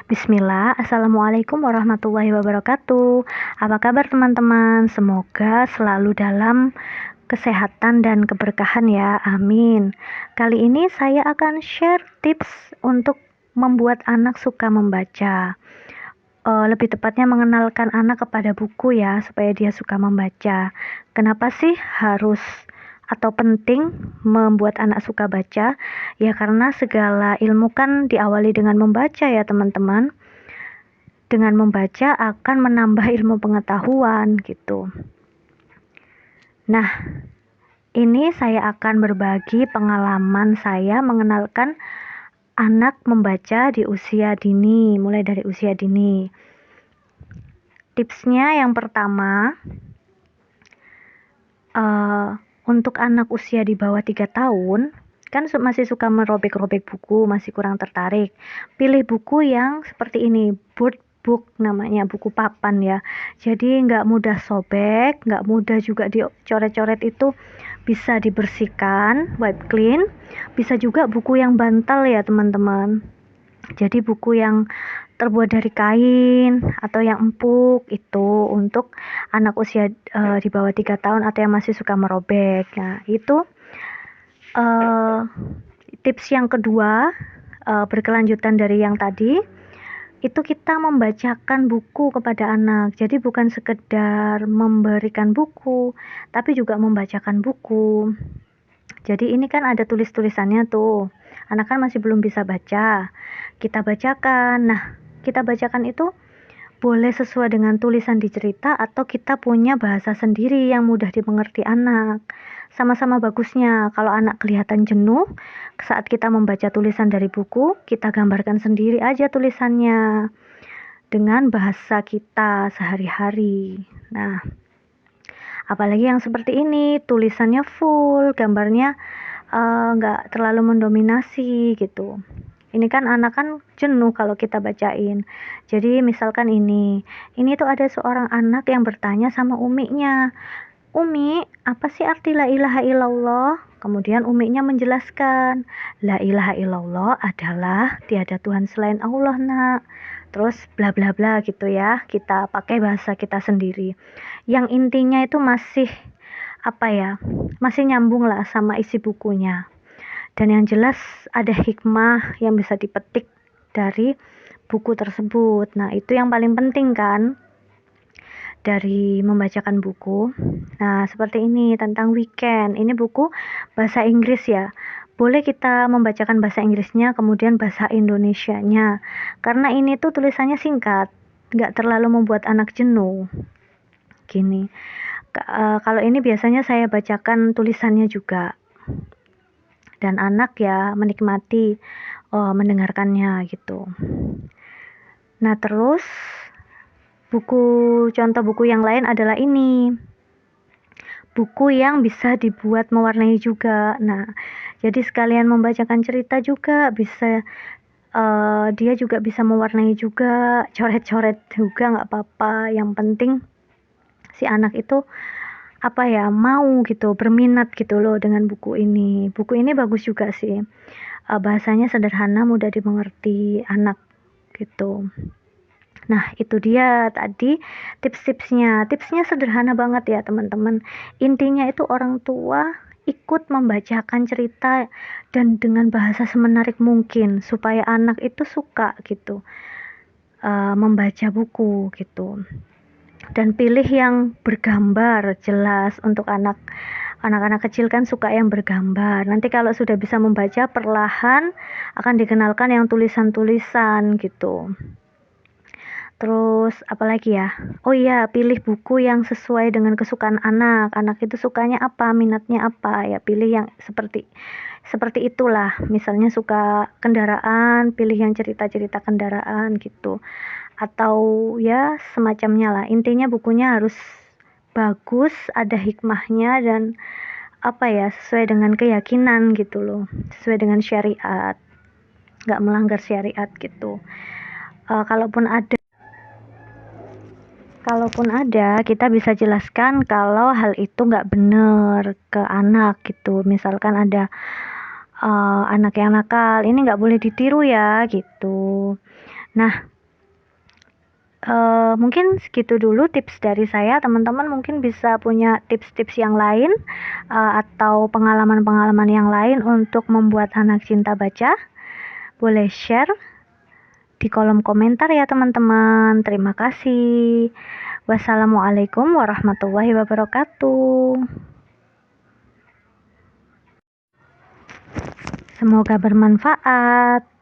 Bismillah, Assalamualaikum warahmatullahi wabarakatuh. Apa kabar teman-teman? Semoga selalu dalam kesehatan dan keberkahan ya, amin. Kali ini saya akan share tips untuk membuat anak suka membaca. Lebih tepatnya mengenalkan anak kepada buku ya, supaya dia suka membaca. Kenapa sih harus atau penting membuat anak suka baca? Ya karena segala ilmu kan diawali dengan membaca ya teman-teman. Dengan membaca akan menambah ilmu pengetahuan gitu. Nah, ini saya akan berbagi pengalaman saya mengenalkan anak membaca di usia dini, mulai dari usia dini. Tipsnya yang pertama, untuk anak usia di bawah 3 tahun, kan masih suka merobek-robek buku, masih kurang tertarik. Pilih buku yang seperti ini, board book namanya, buku papan ya. Jadi nggak mudah sobek, nggak mudah juga dicoret-coret, itu bisa dibersihkan, wipe clean. Bisa juga buku yang bantal ya teman-teman. Jadi buku yang terbuat dari kain atau yang empuk itu untuk anak usia di bawah 3 tahun atau yang masih suka merobek. Nah, itu tips yang kedua, berkelanjutan dari yang tadi, itu kita membacakan buku kepada anak. Jadi bukan sekedar memberikan buku, tapi juga membacakan buku. Jadi ini kan ada tulis-tulisannya tuh. Anak kan masih belum bisa baca. Kita bacakan. Nah, kita bacakan itu boleh sesuai dengan tulisan di cerita atau kita punya bahasa sendiri yang mudah dimengerti anak. Sama-sama bagusnya. Kalau anak kelihatan jenuh saat kita membaca tulisan dari buku, kita gambarkan sendiri aja tulisannya dengan bahasa kita sehari-hari. Nah, apalagi yang seperti ini, tulisannya full, gambarnya nggak terlalu mendominasi gitu. Ini kan anak kan jenuh kalau kita bacain. Jadi misalkan ini tuh ada seorang anak yang bertanya sama umiknya, "Umi, apa sih arti la ilaha illallah?" Kemudian umiknya menjelaskan, "La ilaha illallah adalah tiada Tuhan selain Allah, Nak." Terus bla bla bla gitu ya. Kita pakai bahasa kita sendiri. Yang intinya itu masih masih nyambung lah sama isi bukunya. Dan yang jelas ada hikmah yang bisa dipetik dari buku tersebut. Nah, itu yang paling penting kan dari membacakan buku. Nah, seperti ini tentang weekend. Ini buku bahasa Inggris ya. Boleh kita membacakan bahasa Inggrisnya, kemudian bahasa Indonesianya. Karena ini tuh tulisannya singkat, nggak terlalu membuat anak jenuh. Gini, kalau ini biasanya saya bacakan tulisannya juga. Dan anak ya menikmati mendengarkannya gitu. Nah, terus contoh buku yang lain adalah ini. Buku yang bisa dibuat mewarnai juga. Nah, jadi sekalian membacakan cerita juga bisa, dia juga bisa mewarnai juga, coret-coret juga nggak apa-apa. Yang penting si anak itu mau gitu, berminat gitu loh dengan buku ini. Buku ini bagus juga sih. Bahasanya sederhana, mudah dimengerti anak gitu. Nah, itu dia tadi tips-tipsnya. Tipsnya sederhana banget ya teman-teman. Intinya itu orang tua ikut membacakan cerita dan dengan bahasa semenarik mungkin supaya anak itu suka gitu membaca buku gitu. Dan pilih yang bergambar jelas untuk anak-anak kecil kan suka yang bergambar. Nanti kalau sudah bisa membaca, perlahan akan dikenalkan yang tulisan-tulisan gitu. Terus apalagi ya? Oh iya, pilih buku yang sesuai dengan kesukaan anak. Anak itu sukanya apa, minatnya apa, ya pilih yang seperti itulah. Misalnya suka kendaraan, pilih yang cerita-cerita kendaraan gitu. Atau ya semacamnya lah. Intinya bukunya harus bagus, ada hikmahnya dan sesuai dengan keyakinan gitu loh, sesuai dengan syariat, nggak melanggar syariat gitu. Kalaupun ada, kita bisa jelaskan kalau hal itu nggak benar ke anak gitu. Misalkan ada anak yang nakal, ini nggak boleh ditiru ya gitu. Nah, Mungkin segitu dulu tips dari saya. Teman-teman mungkin bisa punya tips-tips yang lain atau pengalaman-pengalaman yang lain untuk membuat anak cinta baca. Boleh share di kolom komentar ya teman-teman. Terima kasih. Wassalamualaikum warahmatullahi wabarakatuh. Semoga bermanfaat.